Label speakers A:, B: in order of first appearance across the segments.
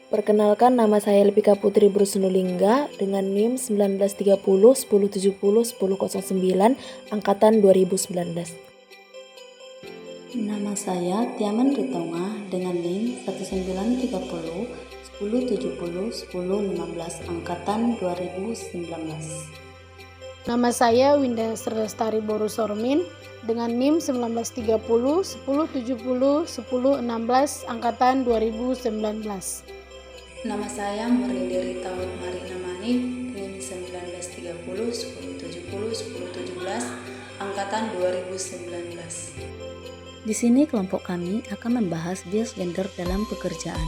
A: Perkenalkan, nama saya Lipika Putri Brusnulingga dengan NIM 1930 1070 1009 angkatan 2019.
B: Nama saya Tiaman Ritonga dengan NIM 1930 1070 1015 angkatan 2019.
C: Nama saya Winda Lestari Borusormin dengan NIM 1930 1070 1016 angkatan 2019.
D: Nama saya Merlindi Rita Marina Mani, NIM 1930 1070 1017 angkatan 2019.
B: Di sini kelompok kami akan membahas bias gender dalam pekerjaan.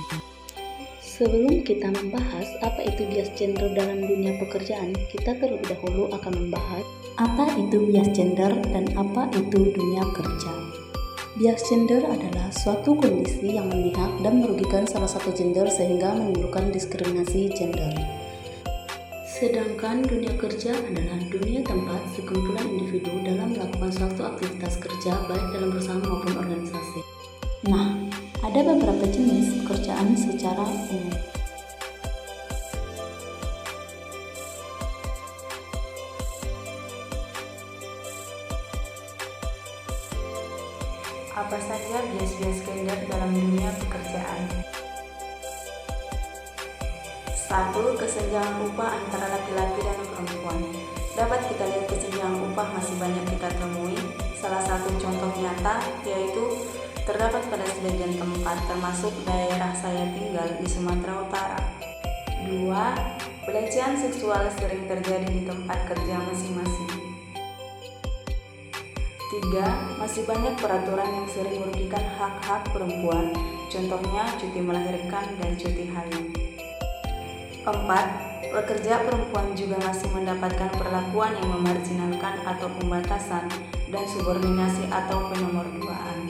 B: Sebelum kita membahas apa itu bias gender dalam dunia pekerjaan, kita terlebih dahulu akan membahas apa itu bias gender dan apa itu dunia kerja. Bias gender adalah suatu kondisi yang memihak dan merugikan salah satu gender sehingga menimbulkan diskriminasi gender. Sedangkan dunia kerja adalah dunia tempat sekumpulan individu dalam melakukan suatu aktivitas kerja baik dalam perusahaan maupun organisasi. Nah, ada beberapa jenis pekerjaan secara umum.
D: Apa saja bias-bias gender dalam dunia pekerjaan? 1. Kesenjangan upah antara laki-laki dan perempuan. Dapat kita lihat kesenjangan upah masih banyak kita temui. Salah satu contoh nyata yaitu terdapat pada sebagian tempat termasuk daerah saya tinggal di Sumatera Utara. 2. Pelecehan seksual sering terjadi di tempat kerja masing-masing. 3. Masih banyak peraturan yang sering merugikan hak-hak perempuan, contohnya cuti melahirkan dan cuti hamil. 4. Pekerja perempuan juga masih mendapatkan perlakuan yang memarginalkan atau pembatasan dan subordinasi atau penomorduaan.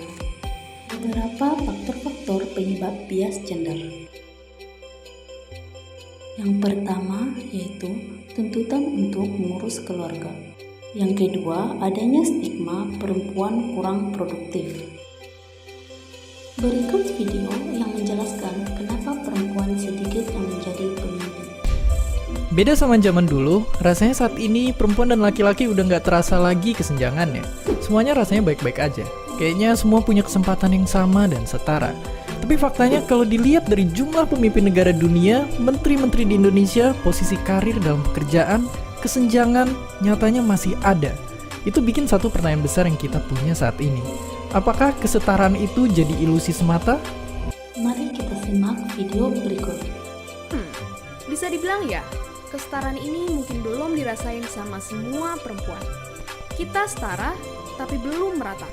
B: Beberapa faktor-faktor penyebab bias gender. Yang pertama yaitu tuntutan untuk mengurus keluarga. Yang kedua, adanya stigma perempuan kurang produktif. Berikut video yang menjelaskan kenapa perempuan sedikit yang menjadi pemimpin.
E: Beda sama zaman dulu, rasanya saat ini perempuan dan laki-laki udah nggak terasa lagi kesenjangannya. Semuanya rasanya baik-baik aja. Kayaknya semua punya kesempatan yang sama dan setara. Tapi faktanya kalau dilihat dari jumlah pemimpin negara dunia, menteri-menteri di Indonesia, posisi karir dalam pekerjaan, kesenjangan nyatanya masih ada. Itu bikin satu pertanyaan besar yang kita punya saat ini. Apakah kesetaraan itu jadi ilusi semata?
B: Mari kita simak video berikut.
F: Bisa dibilang ya, kesetaraan ini mungkin belum dirasain sama semua perempuan. Kita setara, tapi belum merata.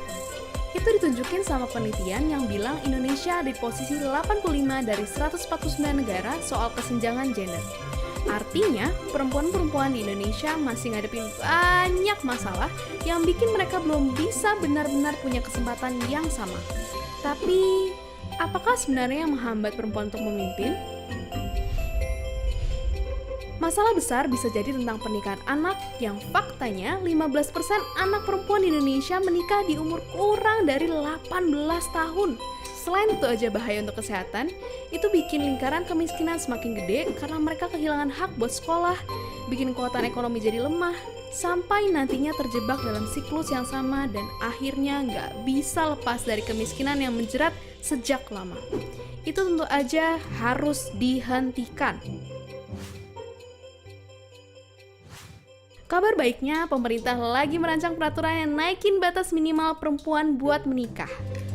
F: Itu ditunjukin sama penelitian yang bilang Indonesia ada di posisi 85 dari 149 negara soal kesenjangan gender. Artinya, perempuan-perempuan di Indonesia masih ngadepin banyak masalah yang bikin mereka belum bisa benar-benar punya kesempatan yang sama. Tapi, apakah sebenarnya yang menghambat perempuan untuk memimpin? Masalah besar bisa jadi tentang pernikahan anak yang faktanya 15% anak perempuan di Indonesia menikah di umur kurang dari 18 tahun. Selain itu aja bahaya untuk kesehatan, itu bikin lingkaran kemiskinan semakin gede karena mereka kehilangan hak buat sekolah, bikin kekuatan ekonomi jadi lemah, sampai nantinya terjebak dalam siklus yang sama dan akhirnya nggak bisa lepas dari kemiskinan yang menjerat sejak lama. Itu tentu aja harus dihentikan. Kabar baiknya, pemerintah lagi merancang peraturan yang naikin batas minimal perempuan buat menikah.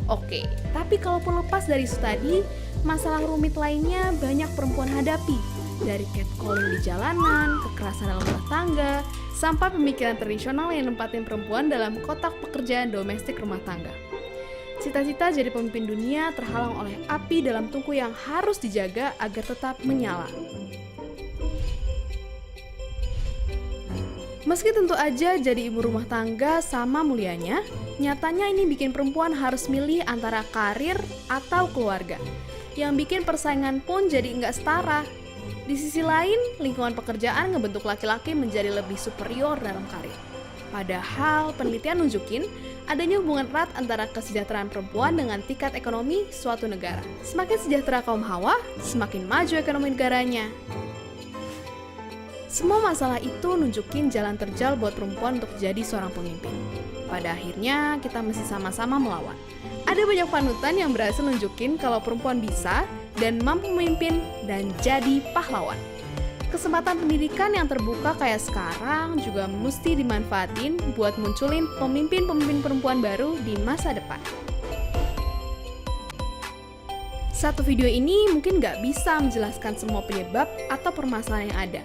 F: Oke, tapi kalaupun lepas dari isu tadi, masalah rumit lainnya banyak perempuan hadapi. Dari catcalling di jalanan, kekerasan dalam rumah tangga, sampai pemikiran tradisional yang nempatin perempuan dalam kotak pekerjaan domestik rumah tangga. Cita-cita jadi pemimpin dunia terhalang oleh api dalam tungku yang harus dijaga agar tetap menyala. Meski tentu aja jadi ibu rumah tangga sama mulianya, nyatanya ini bikin perempuan harus milih antara karir atau keluarga, yang bikin persaingan pun jadi nggak setara. Di sisi lain, lingkungan pekerjaan ngebentuk laki-laki menjadi lebih superior dalam karir. Padahal penelitian nunjukin adanya hubungan erat antara kesejahteraan perempuan dengan tingkat ekonomi suatu negara. Semakin sejahtera kaum hawa, semakin maju ekonomi negaranya. Semua masalah itu nunjukin jalan terjal buat perempuan untuk jadi seorang pemimpin. Pada akhirnya, kita mesti sama-sama melawan. Ada banyak panutan yang berhasil nunjukin kalau perempuan bisa dan mampu memimpin dan jadi pahlawan. Kesempatan pendidikan yang terbuka kayak sekarang juga mesti dimanfaatin buat munculin pemimpin-pemimpin perempuan baru di masa depan. Satu video ini mungkin nggak bisa menjelaskan semua penyebab atau permasalahan yang ada.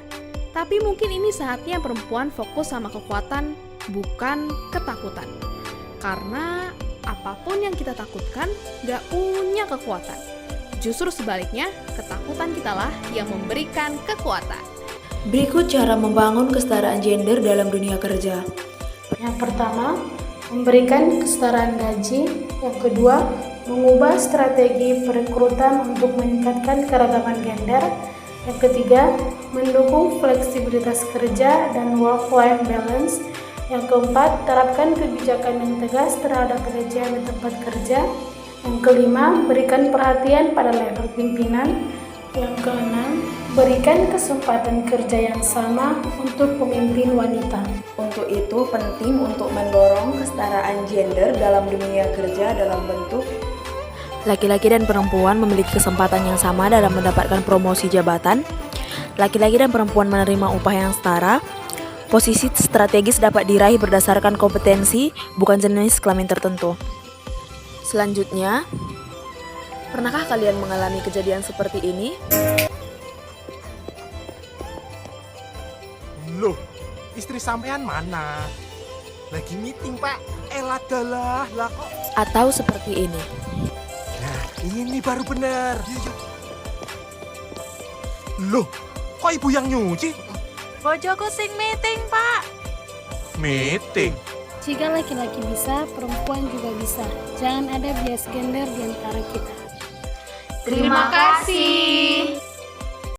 F: Tapi mungkin ini saatnya perempuan fokus sama kekuatan, bukan ketakutan. Karena apapun yang kita takutkan nggak punya kekuatan. Justru sebaliknya, ketakutan kitalah yang memberikan kekuatan.
A: Berikut cara membangun kesetaraan gender dalam dunia kerja.
C: Yang pertama, memberikan kesetaraan gaji. Yang kedua, mengubah strategi perekrutan untuk meningkatkan keragaman gender. Yang ketiga, mendukung fleksibilitas kerja dan work-life balance. Yang keempat, terapkan kebijakan yang tegas terhadap pelecehan di tempat kerja. Yang kelima, berikan perhatian pada level pimpinan. Yang keenam, berikan kesempatan kerja yang sama untuk pemimpin wanita.
A: Untuk itu penting untuk mendorong kesetaraan gender dalam dunia kerja dalam bentuk laki-laki dan perempuan memiliki kesempatan yang sama dalam mendapatkan promosi jabatan, laki-laki dan perempuan menerima upah yang setara, posisi strategis dapat diraih berdasarkan kompetensi, bukan jenis kelamin tertentu. Selanjutnya, pernahkah kalian mengalami kejadian seperti ini?
G: Loh, istri sampean mana? Lagi meeting, Pak. Elah dalah, lah kok.
A: Atau seperti ini.
G: Nah, ini baru benar. Loh, kok ibu yang nyuci?
H: Bojoku sing meeting, Pak.
G: Meeting?
C: Jika laki-laki bisa, perempuan juga bisa. Jangan ada bias gender di antara kita.
H: Terima kasih.